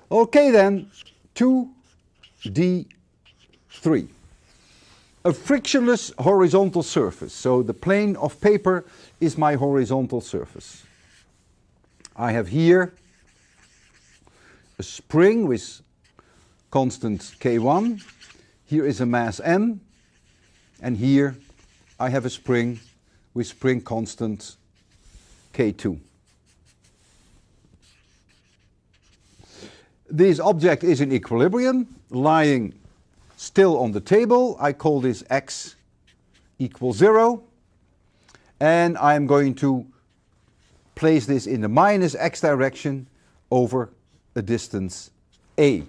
Okay then, 2d3. A frictionless horizontal surface. So the plane of paper is my horizontal surface. I have here a spring with constant K1. Here is a mass M. And here I have a spring with spring constant K2. This object is in equilibrium, lying still on the table. I call this x equals 0. And I'm going to place this in the minus x direction over a distance a.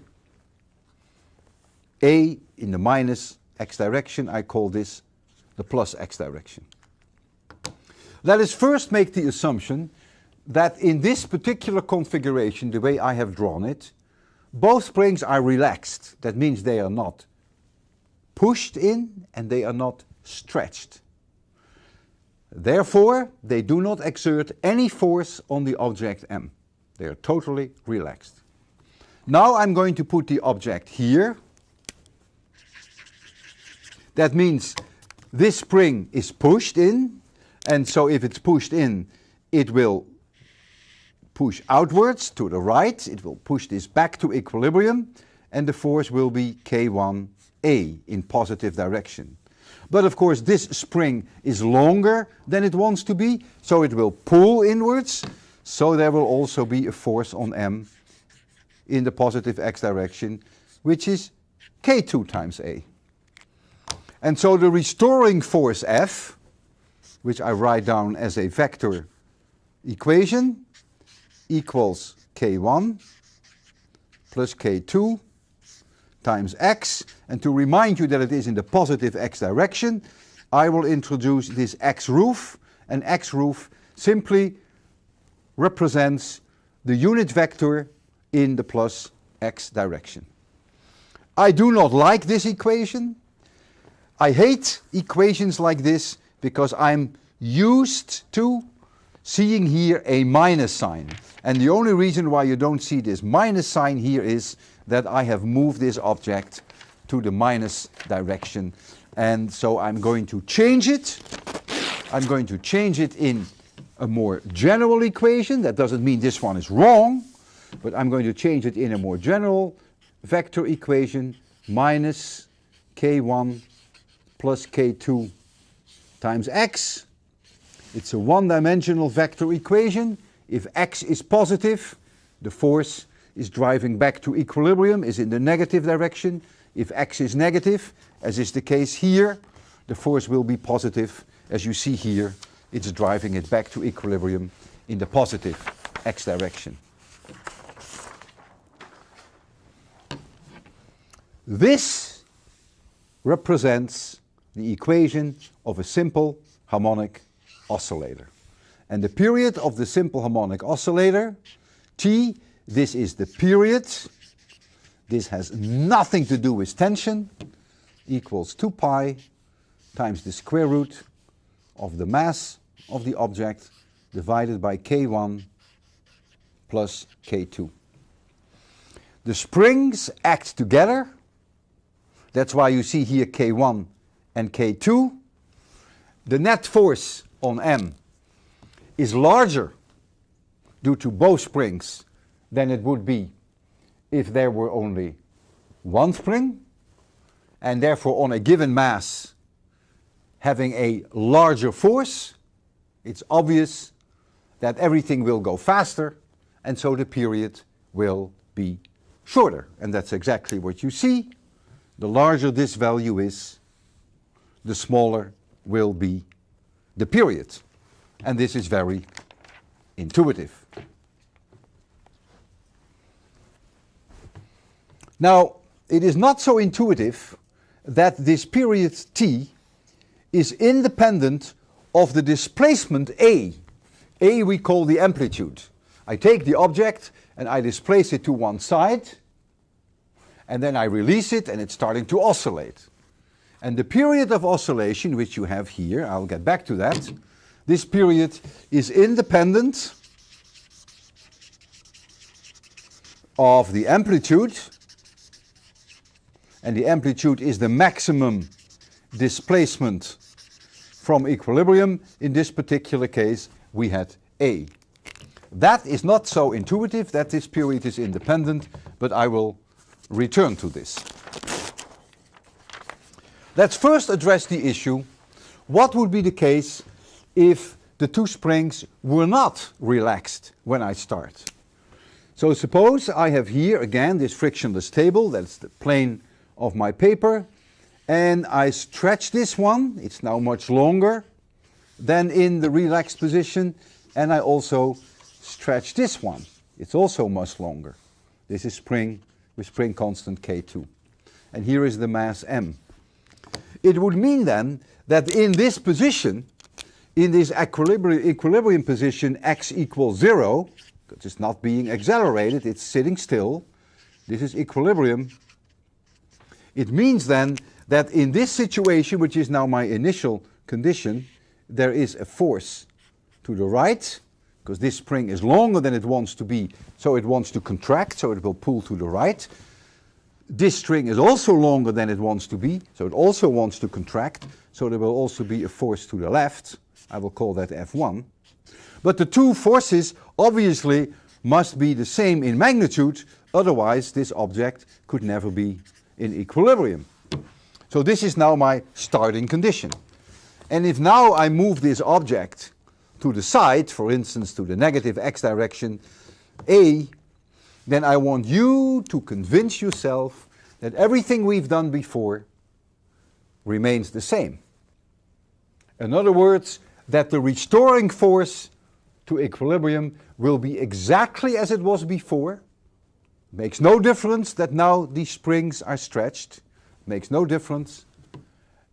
A in the minus x direction, I call this the plus x direction. Let us first make the assumption that in this particular configuration, the way I have drawn it, both springs are relaxed. That means they are not pushed in and they are not stretched. Therefore, they do not exert any force on the object M. They are totally relaxed. Now I'm going to put the object here. That means this spring is pushed in, and so if it's pushed in, it will push outwards to the right. It will push this back to equilibrium, and the force will be K1A in positive direction. But of course this spring is longer than it wants to be, so it will pull inwards, so there will also be a force on M in the positive x direction, which is K2 times A. And so the restoring force F, which I write down as a vector equation, equals K1 plus K2 times x. And to remind you that it is in the positive x direction, I will introduce this x roof. And x roof simply represents the unit vector in the plus x direction. I do not like this equation. I hate equations like this because I'm used to seeing here a minus sign. And the only reason why you don't see this minus sign here is that I have moved this object to the minus direction. And so I'm going to change it. I'm going to change it in a more general equation. That doesn't mean this one is wrong, but I'm going to change it in a more general vector equation, minus K1 plus K2 times x. It's a one-dimensional vector equation. If x is positive, the force is driving back to equilibrium, is in the negative direction. If x is negative, as is the case here, the force will be positive. As you see here, it's driving it back to equilibrium in the positive x direction. This represents the equation of a simple harmonic oscillator. And the period of the simple harmonic oscillator, T, this is the period. This has nothing to do with tension, equals 2 pi times the square root of the mass of the object divided by K1 plus K2. The springs act together. That's why you see here K1 and K2. The net force on M is larger due to both springs than it would be if there were only one spring, and therefore on a given mass having a larger force, it's obvious that everything will go faster, and so the period will be shorter. And that's exactly what you see. The larger this value is, the smaller will be the period. And this is very intuitive. Now, it is not so intuitive that this period t is independent of the displacement a. A we call the amplitude. I take the object and I displace it to one side, and then I release it and it's starting to oscillate. And the period of oscillation, which you have here, I'll get back to that, this period is independent of the amplitude, and the amplitude is the maximum displacement from equilibrium. In this particular case, we had A. That is not so intuitive that this period is independent, but I will return to this. Let's first address the issue, what would be the case if the two springs were not relaxed when I start? So suppose I have here again this frictionless table, that's the plane of my paper, and I stretch this one, it's now much longer than in the relaxed position, and I also stretch this one, it's also much longer. This is spring with spring constant K2. And here is the mass m. It would mean then that in this position, in this equilibrium position x equals 0, because it's not being accelerated, it's sitting still, this is equilibrium. It means then that in this situation, which is now my initial condition, there is a force to the right, because this spring is longer than it wants to be, so it wants to contract, so it will pull to the right. This string is also longer than it wants to be, so it also wants to contract, so there will also be a force to the left. I will call that F1. But the two forces obviously must be the same in magnitude, otherwise this object could never be in equilibrium. So this is now my starting condition. And if now I move this object to the side, for instance to the negative x direction, A, then I want you to convince yourself that everything we've done before remains the same. In other words, that the restoring force to equilibrium will be exactly as it was before. Makes no difference that now these springs are stretched. Makes no difference.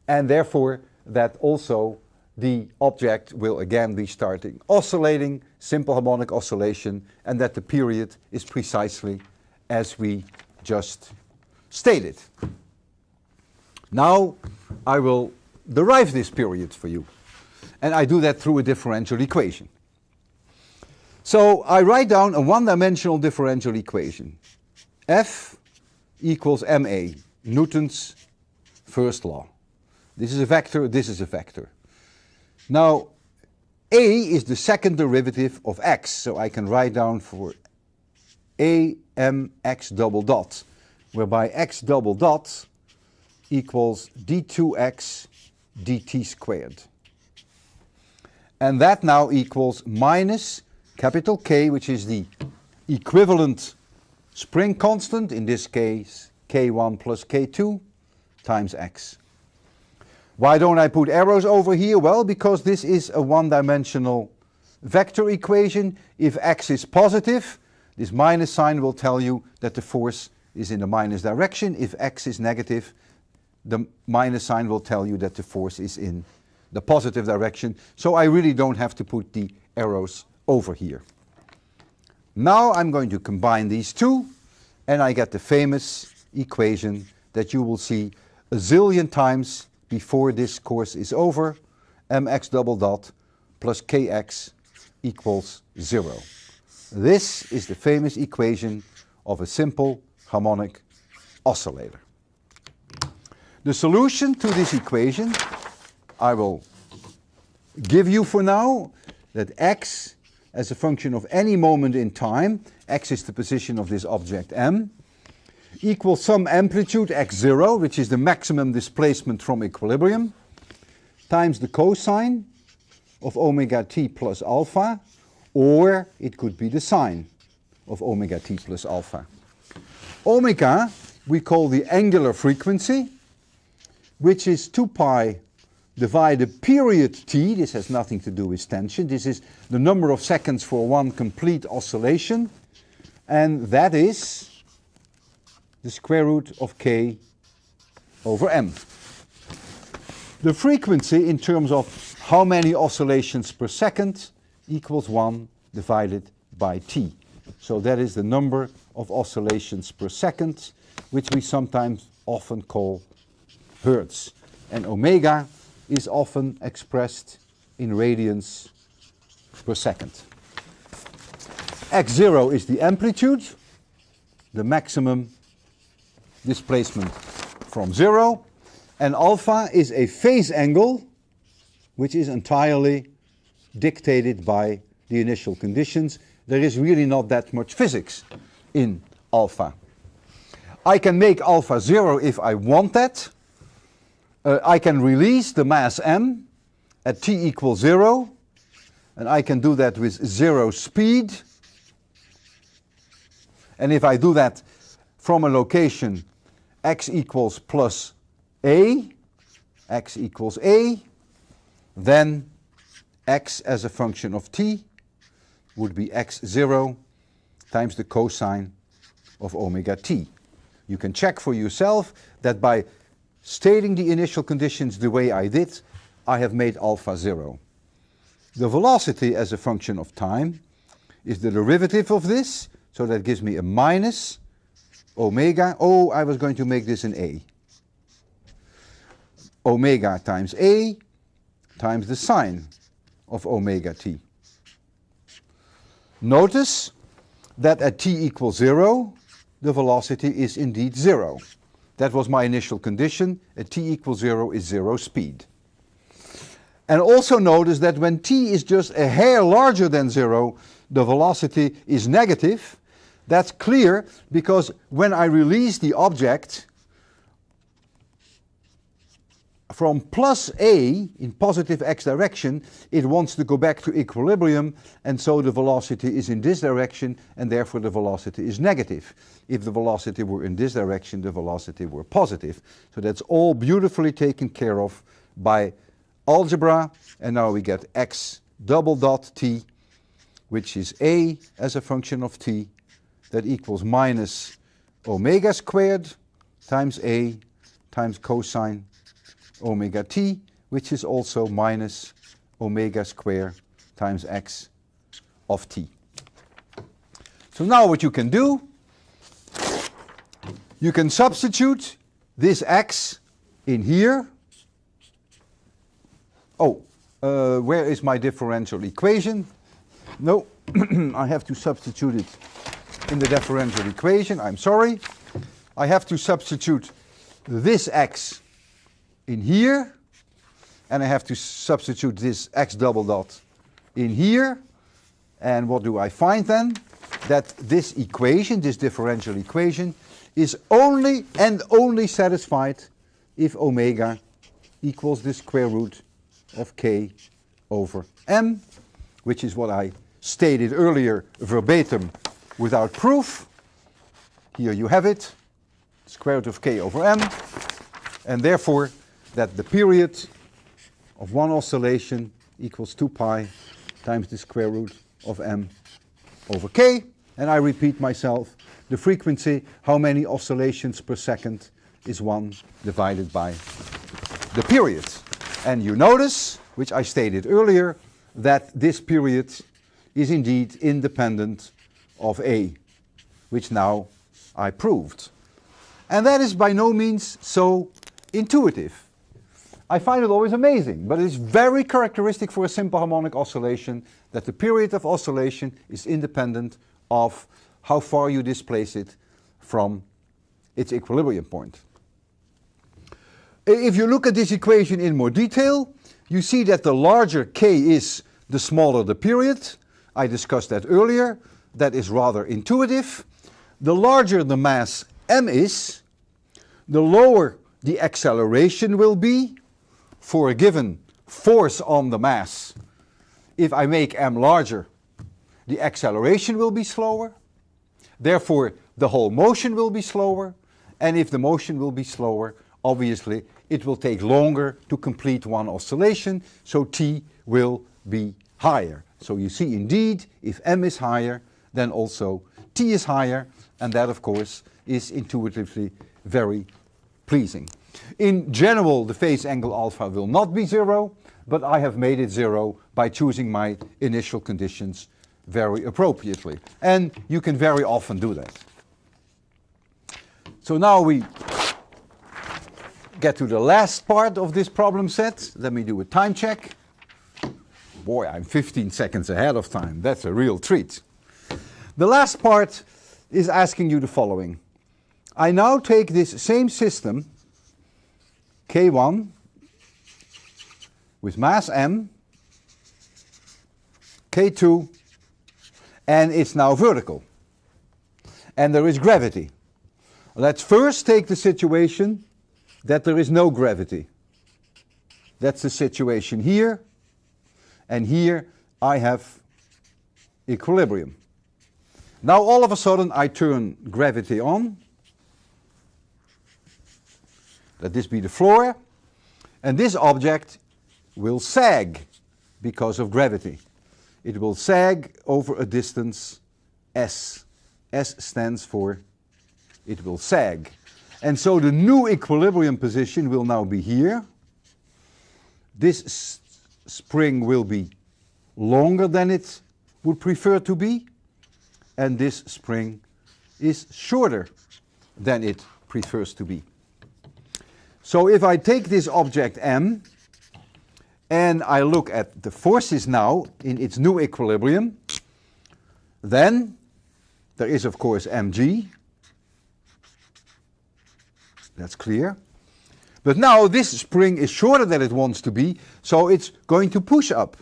And therefore that also the object will again be starting oscillating, simple harmonic oscillation, and that the period is precisely as we just stated. Now I will derive this period for you, and I do that through a differential equation. So I write down a one-dimensional differential equation. F equals ma, Newton's first law. This is a vector, this is a vector. Now, A is the second derivative of x, so I can write down for A m x double dot, whereby x double dot equals d2x dt squared. And that now equals minus capital K, which is the equivalent spring constant, in this case K1 plus K2 times x. Why don't I put arrows over here? Well, because this is a one-dimensional vector equation. If x is positive, this minus sign will tell you that the force is in the minus direction. If x is negative, the minus sign will tell you that the force is in the positive direction. So I really don't have to put the arrows over here. Now I'm going to combine these two, and I get the famous equation that you will see a zillion times before this course is over, mx double dot plus kx equals 0. This is the famous equation of a simple harmonic oscillator. The solution to this equation I will give you for now, that x as a function of any moment in time, x is the position of this object m, equals some amplitude x0, which is the maximum displacement from equilibrium, times the cosine of omega t plus alpha, or it could be the sine of omega t plus alpha. Omega we call the angular frequency, which is 2 pi divided period t. This has nothing to do with tension. This is the number of seconds for one complete oscillation, and that is the square root of k over m. The frequency in terms of how many oscillations per second equals 1 divided by t. So that is the number of oscillations per second, which we sometimes often call hertz. And omega is often expressed in radians per second. x0 is the amplitude, the maximum displacement from 0. And alpha is a phase angle which is entirely dictated by the initial conditions. There is really not that much physics in alpha. I can make alpha 0 if I want that. I can release the mass m at t equals 0, and I can do that with 0 speed. And if I do that from a location x equals plus a, x equals a, then x as a function of t would be x0 times the cosine of omega t. You can check for yourself that by stating the initial conditions the way I did, I have made alpha 0. The velocity as a function of time is the derivative of this, so that gives me a minus omega. Oh, I was going to make this an a. Omega times a times the sine of omega t. Notice that at t equals 0, the velocity is indeed 0. That was my initial condition. At t equals 0 is 0 speed. And also notice that when t is just a hair larger than 0, the velocity is negative. That's clear because when I release the object from plus a in positive x direction, it wants to go back to equilibrium, and so the velocity is in this direction, and therefore the velocity is negative. If the velocity were in this direction, the velocity were positive. So that's all beautifully taken care of by algebra, and now we get x double dot t, which is a as a function of t, that equals minus omega squared times a times cosine omega t, which is also minus omega squared times x of t. So now what you can do, you can substitute this x in here. Oh, where is my differential equation? No, I have to substitute it in the differential equation. I'm sorry. I have to substitute this x in here, and I have to substitute this x double dot in here. And what do I find then? That this equation, this differential equation, is only and only satisfied if omega equals the square root of k over m, which is what I stated earlier verbatim without proof. Here you have it, square root of k over m, and therefore that the period of one oscillation equals 2 pi times the square root of m over k. And I repeat myself, the frequency, how many oscillations per second, is 1 divided by the period. And you notice, which I stated earlier, that this period is indeed independent of a, which now I proved. And that is by no means so intuitive. I find it always amazing, but it is very characteristic for a simple harmonic oscillation that the period of oscillation is independent of how far you displace it from its equilibrium point. If you look at this equation in more detail, you see that the larger k is, the smaller the period. I discussed that earlier. That is rather intuitive. The larger the mass m is, the lower the acceleration will be for a given force on the mass. If I make m larger, the acceleration will be slower. Therefore, the whole motion will be slower. And if the motion will be slower, obviously, it will take longer to complete one oscillation, so t will be higher. So you see, indeed, if m is higher, then also t is higher, and that, of course, is intuitively very pleasing. In general, the phase angle alpha will not be 0, but I have made it 0 by choosing my initial conditions very appropriately. And you can very often do that. So now we get to the last part of this problem set. Let me do a time check. Boy, I'm 15 seconds ahead of time. That's a real treat. The last part is asking you the following. I now take this same system, K1, with mass m, K2, and it's now vertical. And there is gravity. Let's first take the situation that there is no gravity. That's the situation here, and here I have equilibrium. Now all of a sudden I turn gravity on. Let this be the floor, and this object will sag because of gravity. It will sag over a distance s. S stands for it will sag. And so the new equilibrium position will now be here. This spring will be longer than it would prefer to be, and this spring is shorter than it prefers to be. So if I take this object M and I look at the forces now in its new equilibrium, then there is of course mg. That's clear. But now this spring is shorter than it wants to be, so it's going to push up.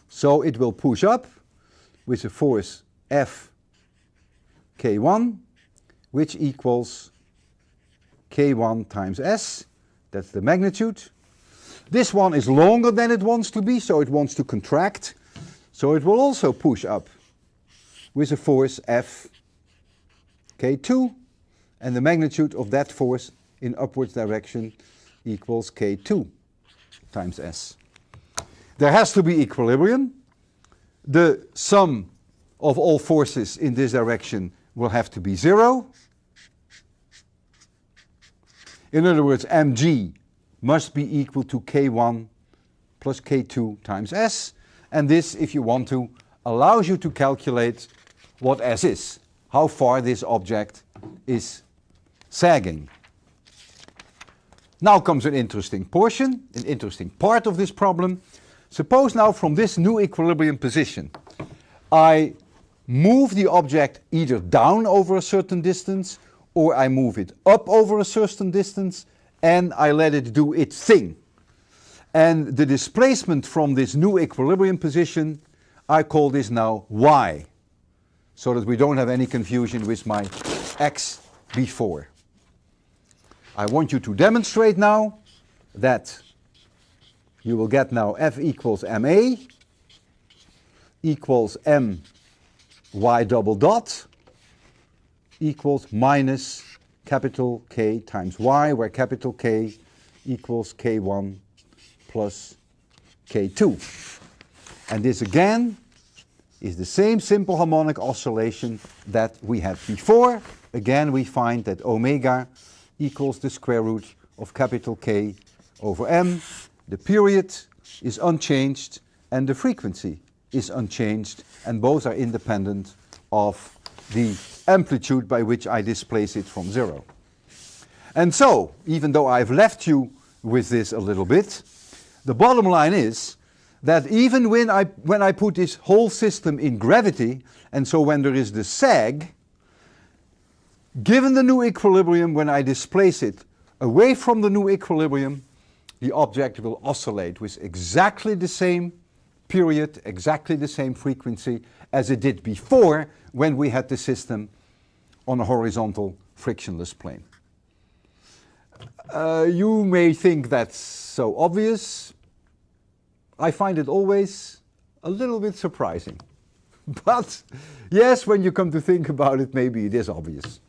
So it will push up with a force F K1, which equals K1 times S. That's the magnitude. This one is longer than it wants to be, so it wants to contract. So it will also push up with a force F K2, and the magnitude of that force in upwards direction equals K2 times S. There has to be equilibrium. The sum of all forces in this direction will have to be 0. In other words, mg must be equal to K1 plus K2 times S. And this, if you want to, allows you to calculate what S is, how far this object is sagging. Now comes an interesting portion, an interesting part of this problem. Suppose now from this new equilibrium position, I move the object either down over a certain distance, or I move it up over a certain distance, and I let it do its thing. And the displacement from this new equilibrium position, I call this now y, so that we don't have any confusion with my x before. I want you to demonstrate now that you will get now F equals ma equals m y double dot equals minus capital K times y, where capital K equals K1 plus K2. And this again is the same simple harmonic oscillation that we had before. Again, we find that omega equals the square root of capital K over m. The period is unchanged and the frequency is unchanged, and both are independent of the amplitude by which I displace it from 0. And so, even though I've left you with this a little bit, the bottom line is that even when I put this whole system in gravity, and so when there is the sag, given the new equilibrium, when I displace it away from the new equilibrium, the object will oscillate with exactly the same period, exactly the same frequency as it did before when we had the system on a horizontal frictionless plane. You may think that's so obvious. I find it always a little bit surprising. But yes, when you come to think about it, maybe it is obvious.